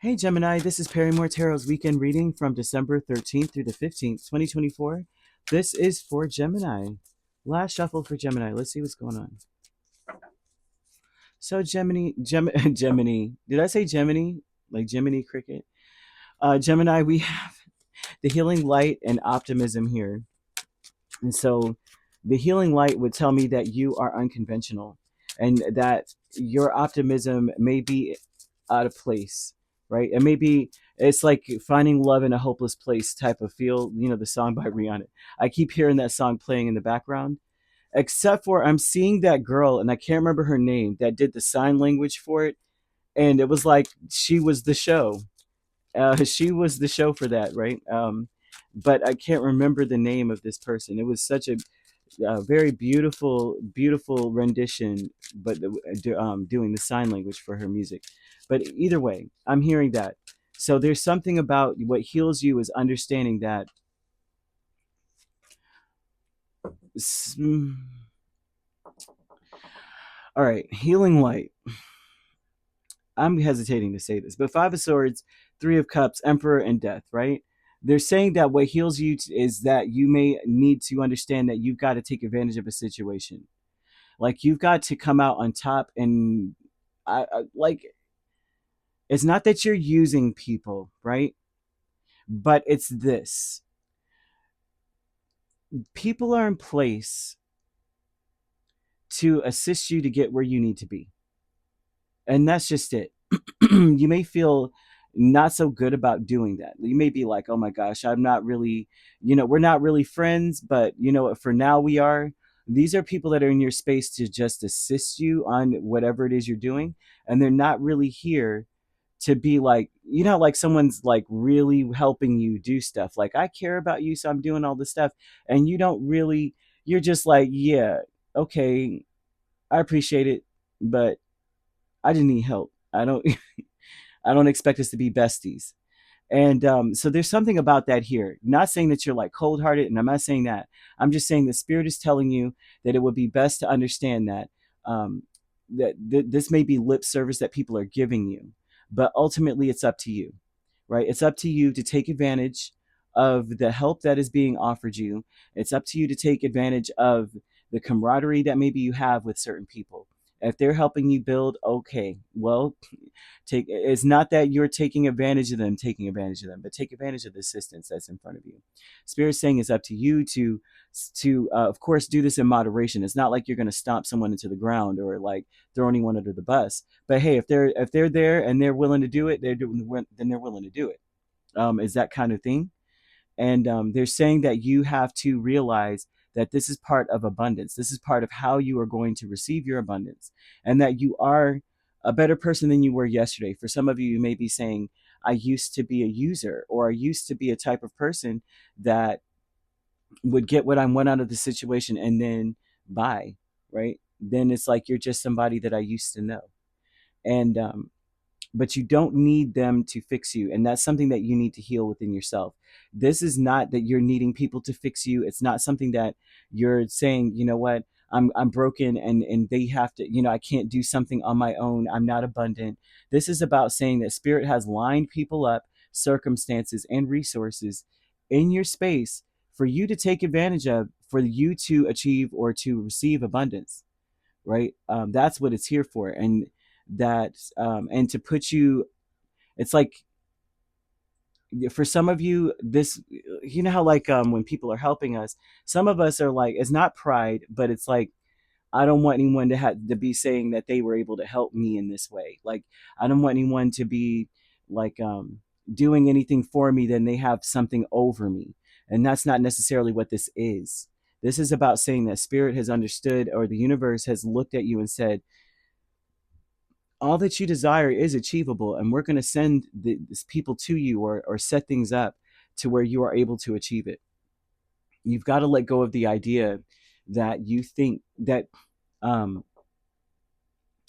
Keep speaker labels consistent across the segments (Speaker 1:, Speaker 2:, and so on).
Speaker 1: Hey Gemini, this is Perrymore Tarot's weekend reading from December 13th through the 15th, 2024. This is for Gemini. Last shuffle for Gemini. Let's see what's going on. So Gemini. Did I say Gemini? Like Gemini Cricket? Gemini, we have the healing light and optimism here. And so the healing light would tell me that you are unconventional and that your optimism may be out of place, right? And maybe it's like finding love in a hopeless place type of feel, the song by Rihanna. I keep hearing that song playing in the background, except for I'm seeing that girl, and I can't remember her name, that did the sign language for it. And it was like she was the show. She was the show for that, right? But I can't remember the name of this person. It was such a very beautiful, beautiful rendition, but doing the sign language for her music. But either way, I'm hearing that. So there's something about what heals you is understanding that. mm, All right, healing light. I'm hesitating to say this, but Five of Swords, Three of Cups, Emperor, and Death, right? They're saying that what heals you is that you may need to understand that you've got to take advantage of a situation. Like you've got to come out on top, and like it's not that you're using people, right? But it's this: people are in place to assist you to get where you need to be, and that's just it. You may feel not so good about doing that. You may be like, oh my gosh, I'm not really, we're not really friends, but you know what, for now we are. These are people that are in your space to just assist you on whatever it is you're doing, and they're not really here to be like, like someone's like really helping you do stuff. Like, I care about you, so I'm doing all this stuff, and you don't really, you're just like, yeah, okay, I appreciate it, but I didn't need help. I don't I don't expect us to be besties. And so there's something about that here. Not saying that you're like cold hearted, and I'm not saying that. I'm just saying the spirit is telling you that it would be best to understand that this may be lip service that people are giving you, but ultimately it's up to you, right? It's up to you to take advantage of the help that is being offered you. It's up to you to take advantage of the camaraderie that maybe you have with certain people. If they're helping you build, okay, well, take, it's not that you're taking advantage of them, but take advantage of the assistance that's in front of you. Spirit saying it's up to you to of course, do this in moderation. It's not like you're going to stomp someone into the ground or like throw anyone under the bus. But hey, if they're there and they're willing to do it, then they're willing to do it. Is that kind of thing. And they're saying that you have to realize that this is part of abundance. This is part of how you are going to receive your abundance, and that you are a better person than you were yesterday. For some of you, you may be saying, I used to be a user, or I used to be a type of person that would get what I want out of the situation and then buy, right? Then it's like you're just somebody that I used to know. And but you don't need them to fix you, and that's something that you need to heal within yourself. This is not that you're needing people to fix you. It's not something that you're saying, you know what, I'm broken, and they have to, I can't do something on my own, I'm not abundant. This is about saying that spirit has lined people up, circumstances and resources in your space for you to take advantage of, for you to achieve or to receive abundance, right? That's what it's here for. And to put you, it's like, for some of you, this, how like when people are helping us, some of us are like, it's not pride, but it's like, I don't want anyone to have to be saying that they were able to help me in this way. Like, I don't want anyone to be like doing anything for me, then they have something over me. And that's not necessarily what this is. This is about saying that spirit has understood, or the universe has looked at you and said, all that you desire is achievable, and we're going to send these people to you, or set things up to where you are able to achieve it. You've got to let go of the idea that you think that um,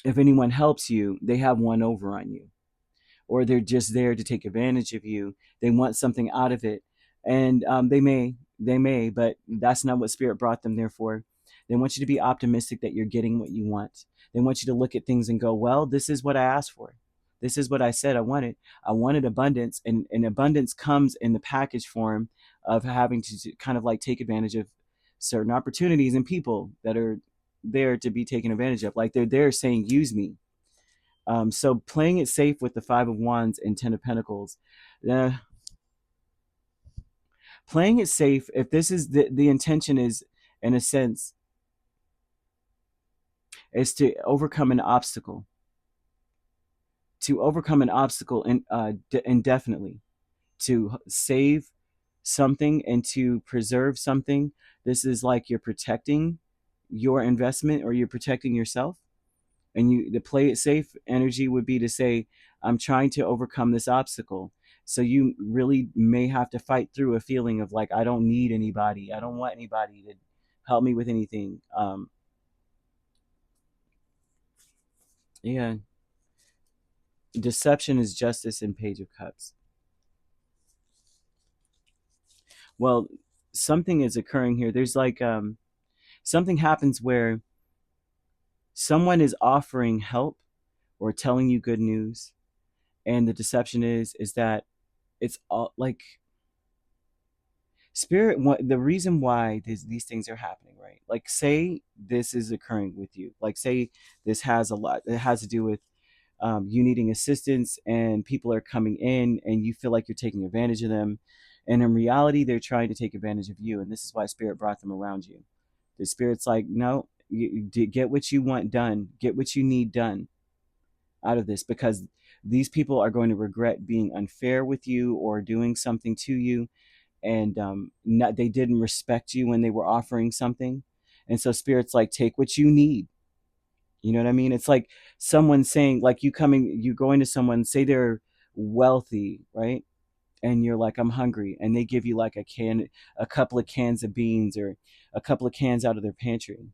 Speaker 1: if anyone helps you, they have one over on you, or they're just there to take advantage of you. They want something out of it, and they may, but that's not what spirit brought them there for. They want you to be optimistic that you're getting what you want. They want you to look at things and go, well, this is what I asked for. This is what I said I wanted. I wanted abundance, and abundance comes in the package form of having to kind of like take advantage of certain opportunities and people that are there to be taken advantage of. Like they're there saying, use me. So playing it safe with the Five of Wands and Ten of Pentacles. Uh, Playing it safe, if this is the intention is, in a sense, is to overcome an obstacle. To overcome an obstacle indefinitely. To save something and to preserve something. This is like you're protecting your investment or you're protecting yourself. And you, the play it safe energy would be to say, I'm trying to overcome this obstacle. So you really may have to fight through a feeling of like, I don't need anybody. I don't want anybody to help me with anything. Yeah. Deception is justice in Page of Cups. Well, something is occurring here. There's like something happens where someone is offering help or telling you good news, and the deception is that it's all like spirit. The reason why these things are happening, right? Like say this is occurring with you. Like say this has a lot. It has to do with you needing assistance, and people are coming in, and you feel like you're taking advantage of them, and in reality, they're trying to take advantage of you. And this is why spirit brought them around you. The spirit's like, no, you get what you want done, get what you need done out of this, because these people are going to regret being unfair with you or doing something to you, and they didn't respect you when they were offering something. And so spirit's like, take what you need. You know what I mean? It's like someone saying, like you going to someone, say they're wealthy, right? And you're like, I'm hungry, and they give you like a couple of cans of beans or a couple of cans out of their pantry.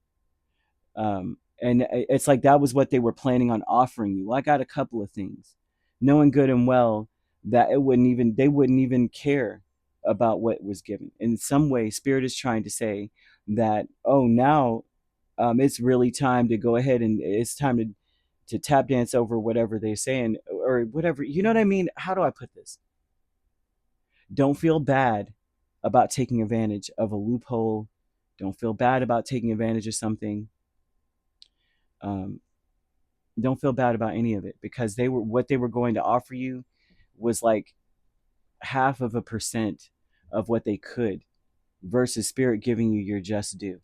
Speaker 1: And it's like that was what they were planning on offering you. Well, I got a couple of things, knowing good and well that they wouldn't even care about what was given. In some way, spirit is trying to say that, oh, now it's really time to go ahead, and it's time to tap dance over whatever they're saying or whatever. You know what I mean? How do I put this? Don't feel bad about taking advantage of a loophole. Don't feel bad about taking advantage of something. Um, don't feel bad about any of it, because what they were going to offer you was like half of a percent of what they could, versus spirit giving you your just due,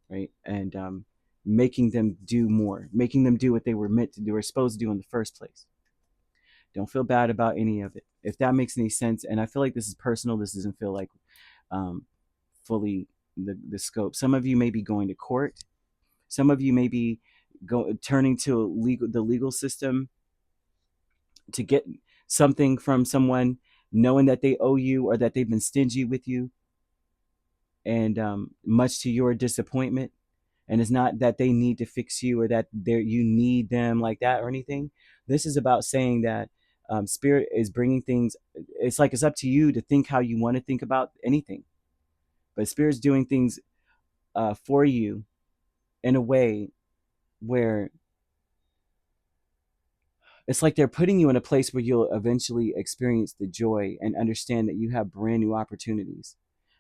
Speaker 1: right? And making them do more, making them do what they were meant to do or supposed to do in the first place. Don't feel bad about any of it, if that makes any sense. And I feel like this is personal. This doesn't feel like um, fully the scope. Some of you may be going to court. Some of you may be turning to the legal system to get something from someone, knowing that they owe you or that they've been stingy with you, and much to your disappointment. And it's not that they need to fix you or that you need them like that or anything. This is about saying that spirit is bringing things. It's like it's up to you to think how you want to think about anything, but spirit's doing things for you in a way where it's like they're putting you in a place where you'll eventually experience the joy and understand that you have brand new opportunities,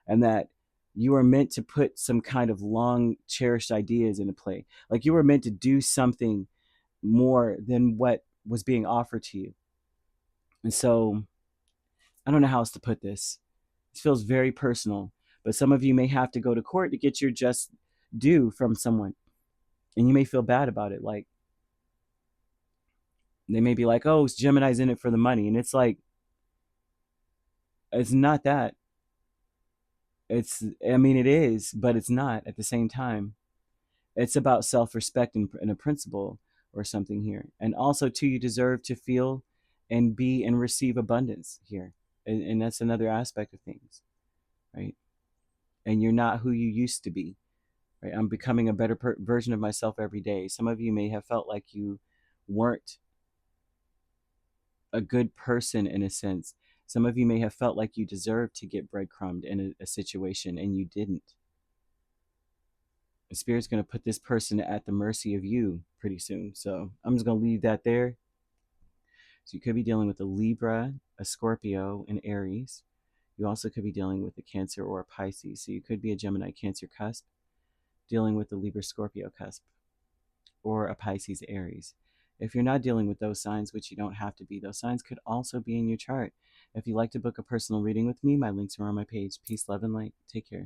Speaker 1: and that you are meant to put some kind of long cherished ideas into play. Like you were meant to do something more than what was being offered to you. And so I don't know how else to put this. This feels very personal, but some of you may have to go to court to get your just due from someone, and you may feel bad about it. Like they may be like, oh, Gemini's in it for the money. And it's like, it's not that. I mean, it is, but it's not at the same time. It's about self-respect and a principle or something here. And also, too, you deserve to feel and be and receive abundance here. And that's another aspect of things, right? And you're not who you used to be, right? I'm becoming a better version of myself every day. Some of you may have felt like you weren't a good person in a sense. Some of you may have felt like you deserved to get breadcrumbed in a situation, and you didn't. The spirit's going to put this person at the mercy of you pretty soon. So I'm just going to leave that there. So you could be dealing with a Libra, a Scorpio, an Aries. You also could be dealing with a Cancer or a Pisces. So you could be a Gemini Cancer cusp, dealing with the Libra Scorpio cusp, or a Pisces Aries. If you're not dealing with those signs, which you don't have to be, those signs could also be in your chart. If you'd like to book a personal reading with me, my links are on my page. Peace, love, and light. Take care.